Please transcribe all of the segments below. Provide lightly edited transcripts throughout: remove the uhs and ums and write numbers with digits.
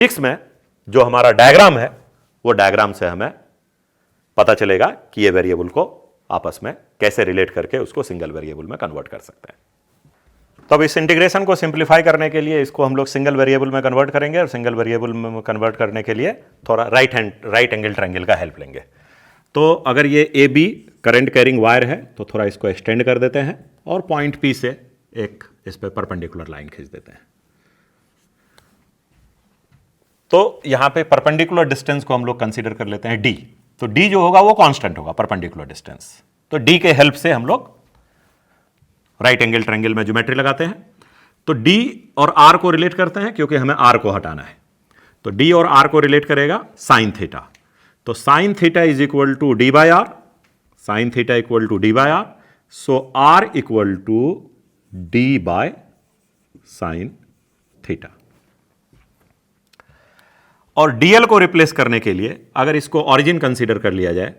Physics में जो हमारा डायग्राम है वो डायग्राम से हमें पता चलेगा कि ये वेरिएबल को आपस में कैसे रिलेट करके उसको सिंगल वेरिएबल में कन्वर्ट कर सकते हैं। तो अब इस इंटीग्रेशन को सिंप्लीफाई करने के लिए इसको हम लोग सिंगल वेरिएबल में कन्वर्ट करेंगे और सिंगल वेरिएबल में कन्वर्ट करने के लिए थोड़ा राइट एंगल ट्रायंगल का हेल्प लेंगे। तो अगर ये A B current carrying wire है तो थोड़ा इसको एक्सटेंड कर देते हैं और पॉइंट पी से एक इस पर परपेंडिकुलर लाइन खींच देते हैं। तो यहां पे परपेंडिकुलर डिस्टेंस को हम लोग कंसीडर कर लेते हैं डी। तो डी जो होगा वो कांस्टेंट होगा परपेंडिकुलर डिस्टेंस। तो डी के हेल्प से हम लोग राइट एंगल ट्रायंगल में ज्योमेट्री लगाते हैं। तो डी और आर को रिलेट करते हैं क्योंकि हमें आर को हटाना है। तो डी और आर को रिलेट करेगा साइन थीटा। तो sine theta is equal to D by R, sine theta equal to D by R. So R equal to D by sine theta. और डीएल को रिप्लेस करने के लिए अगर इसको ऑरिजिन कंसीडर कर लिया जाए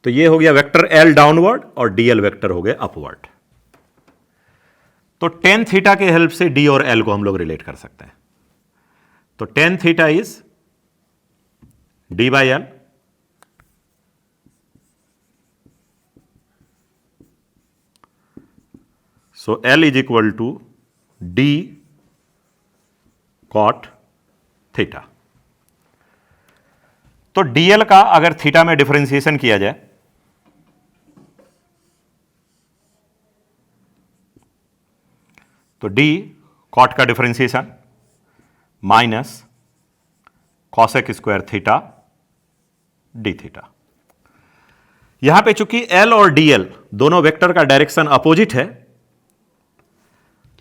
तो ये हो गया वेक्टर एल डाउनवर्ड और डीएल वेक्टर हो गया अपवर्ड। तो टेन थीटा के हेल्प से डी और एल को हम लोग रिलेट कर सकते हैं। तो tan theta is D by L so L is equal to D cot theta. तो डीएल का अगर थीटा में डिफरेंशिएशन किया जाए तो डी कॉट का differentiation minus cosec square theta D theta. यहां पे चूंकि एल और डीएल दोनों वेक्टर का डायरेक्शन अपोजिट है,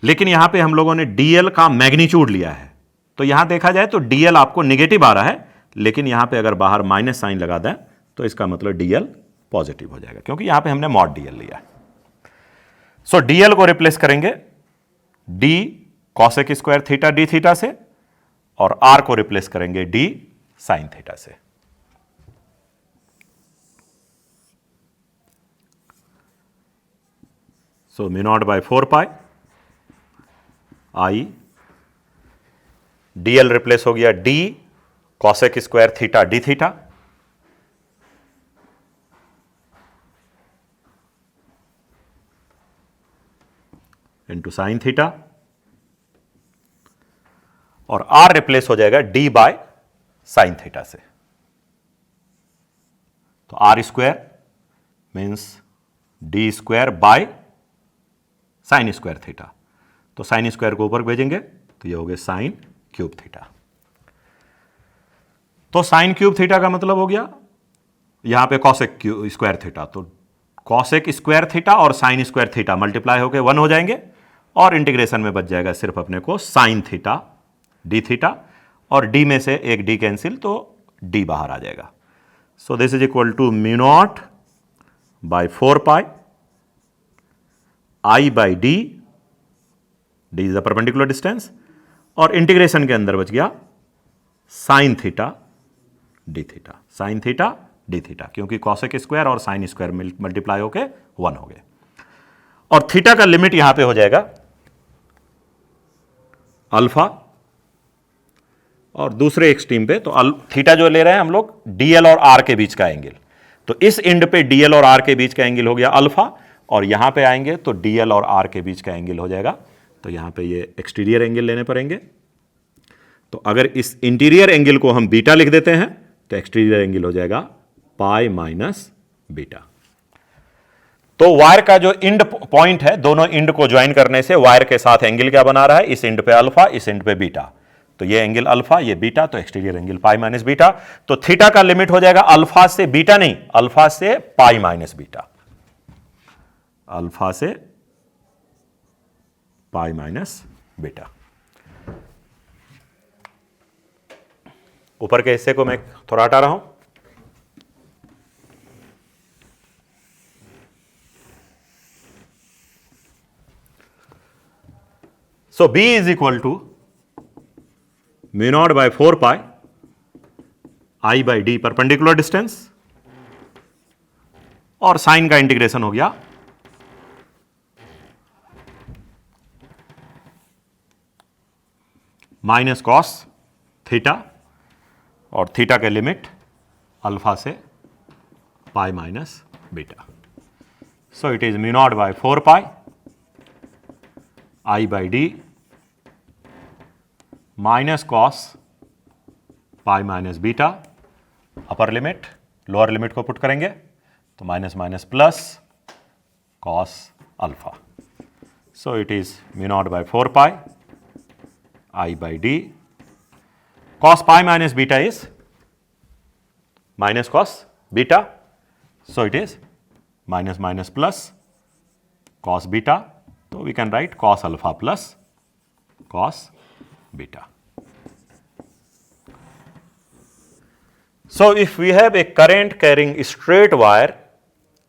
लेकिन यहां पे हम लोगों ने डीएल का मैग्नीट्यूड लिया है। तो यहां देखा जाए तो डीएल आपको निगेटिव आ रहा है, लेकिन यहां पे अगर बाहर माइनस साइन लगा दें तो इसका मतलब डीएल पॉजिटिव हो जाएगा क्योंकि यहां पे हमने मॉड डीएल लिया है। सो डीएल को रिप्लेस करेंगे D cosec square theta D theta से और आर को रिप्लेस करेंगे डी साइन थीटा से। So mu naught by 4 pi I DL replace हो गया D cosec square theta D theta into sine theta और आर रिप्लेस हो जाएगा डी बाय साइन थीटा से। तो R square means D square by sine square theta. तो sine square को ऊपर भेजेंगे तो ये हो गया साइन क्यूब थीटा। तो साइन क्यूब थीटा का मतलब हो गया यहां पे कॉसेक स्क्वायर थीटा। तो कॉसेक स्क्वायर थीटा और साइन स्क्वायर थीटा मल्टीप्लाई होकर 1 हो जाएंगे और इंटीग्रेशन में बच जाएगा सिर्फ अपने को साइन थीटा डी थीटा और डी में से एक डी कैंसिल तो डी बाहर आ जाएगा। So this is equal to mu naught by 4 pi I by D, D is the perpendicular distance और इंटीग्रेशन के अंदर बच गया sine theta D theta, sine theta D theta क्योंकि कॉसेक स्क्वायर और साइन स्क्वायर मल्टीप्लाई होके 1 हो गए। और थीटा का लिमिट यहां पे हो जाएगा अल्फा और दूसरे एक्सट्रीम पे तो थीटा जो ले रहे हैं हम लोग डीएल और आर के बीच का एंगल। तो इस एंड पे डीएल और आर के बीच का एंगल हो गया अल्फा और यहां पे आएंगे तो डीएल और आर के बीच का एंगल हो जाएगा। तो यहां पे ये एक्सटीरियर एंगल लेने पड़ेंगे। तो अगर इस इंटीरियर एंगल को हम बीटा लिख देते हैं तो एक्सटीरियर एंगल हो जाएगा पाई माइनस बीटा। तो वायर का जो इंड पॉइंट है दोनों इंड को ज्वाइन करने से वायर के साथ एंगल क्या बना रहा है, इस इंड पे अल्फा इस इंड पे बीटा। तो ये एंगल अल्फा ये बीटा तो exterior angle pi minus beta. तो थीटा का लिमिट हो जाएगा अल्फा से बीटा नहीं, अल्फा से पाई माइनस बीटा, अल्फा से पाई माइनस बीटा। ऊपर के हिस्से को मैं थोड़ा हटा रहा हूं। So B is equal to mu naught by 4 pi I by D perpendicular distance और साइन का इंटीग्रेशन हो गया माइनस कॉस थीटा, और थीटा के लिमिट अल्फा से pi minus beta. So it is mu naught by 4 pi I by D minus cos pi minus beta, upper limit, lower limit को put करेंगे तो minus minus plus cos alpha. So it is mu naught by 4 pi I by D cos pi minus beta is minus cos beta, so it is minus minus plus cos beta, so we can write cos alpha plus cos beta. So if we have a current carrying a straight wire,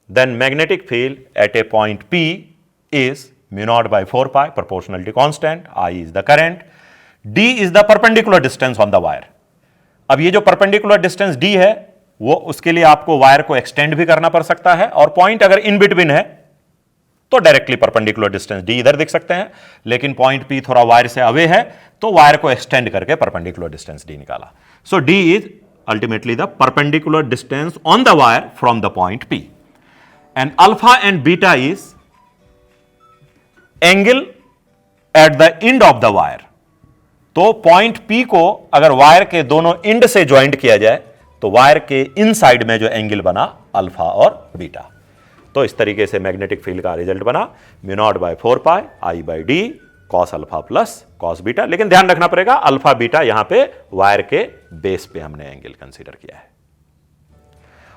then magnetic field at a point P is mu naught by 4 pi, proportionality constant, I is the current, D is the perpendicular distance on the wire. अब ये जो perpendicular distance D है वो उसके लिए आपको wire को extend भी करना पड़ सकता है, और पॉइंट अगर इन बिटवीन है तो डायरेक्टली परपेंडिकुलर डिस्टेंस D इधर दिख सकते हैं, लेकिन पॉइंट P थोड़ा वायर से अवे है तो वायर को एक्सटेंड करके परपेंडिकुलर डिस्टेंस D निकाला। सो D is ultimately the perpendicular distance on the wire from the point P, and alpha and beta is angle at the end of the wire. तो point P को अगर wire के दोनों and से joint किया जाए तो वायर के इनसाइड में जो एंगल बना अल्फा और बीटा। तो इस तरीके से मैग्नेटिक फील्ड का रिजल्ट बना mu naught by 4 pi I by D cos alpha plus cos beta. लेकिन ध्यान रखना पड़ेगा अल्फा बीटा यहां पे वायर के बेस पे हमने एंगल कंसीडर किया है।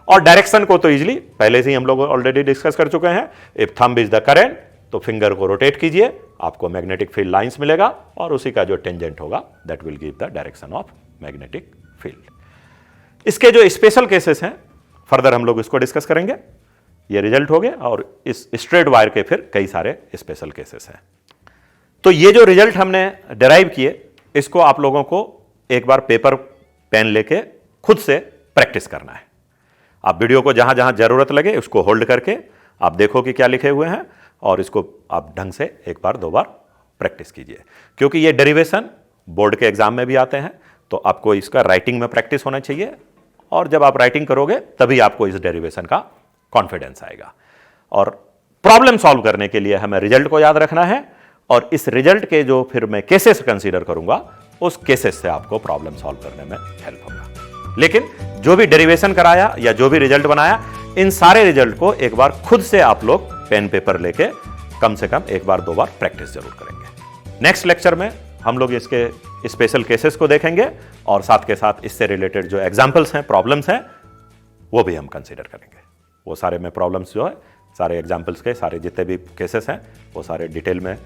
और डायरेक्शन को तो इजीली पहले से ही हम लोग ऑलरेडी डिस्कस कर चुके हैं। If thumb is the current तो फिंगर को रोटेट कीजिए, आपको मैग्नेटिक फील्ड लाइंस मिलेगा, और उसी का जो टेंजेंट होगा that will give the direction of magnetic field. इसके जो स्पेशल केसेस हैं फर्दर हम लोग इसको डिस्कस करेंगे। ये रिजल्ट हो गए, और इस स्ट्रेट वायर के फिर कई सारे स्पेशल केसेस हैं। तो ये जो रिजल्ट हमने डिराइव किए इसको आप लोगों को एक बार पेपर पेन लेके खुद से प्रैक्टिस करना है। आप वीडियो को जहां जहां जरूरत लगे उसको होल्ड करके आप देखो कि क्या लिखे हुए हैं, और इसको आप ढंग से एक बार दो बार प्रैक्टिस कीजिए, क्योंकि ये डेरिवेशन बोर्ड के एग्जाम में भी आते हैं। तो आपको इसका राइटिंग में प्रैक्टिस होना चाहिए, और जब आप राइटिंग करोगे तभी आपको इस डेरिवेशन का कॉन्फिडेंस आएगा। और प्रॉब्लम सॉल्व करने के लिए हमें रिजल्ट को याद रखना है, और इस रिजल्ट के जो फिर मैं केसेस कंसीडर करूंगा उस केसेस से आपको प्रॉब्लम सॉल्व करने में हेल्प होगा। लेकिन जो भी डेरिवेशन कराया या जो भी रिजल्ट बनाया, इन सारे रिजल्ट को एक बार खुद से आप लोग पेन पेपर लेके कम से कम एक बार दो बार प्रैक्टिस जरूर करेंगे। नेक्स्ट लेक्चर में हम लोग इसके स्पेशल केसेस को देखेंगे, और साथ के साथ इससे रिलेटेड जो एग्जांपल्स हैं, प्रॉब्लम्स हैं, वो भी हम कंसीडर करेंगे। वो सारे में प्रॉब्लम्स जो है, सारे एग्जांपल्स के सारे जितने भी केसेस हैं वो सारे डिटेल में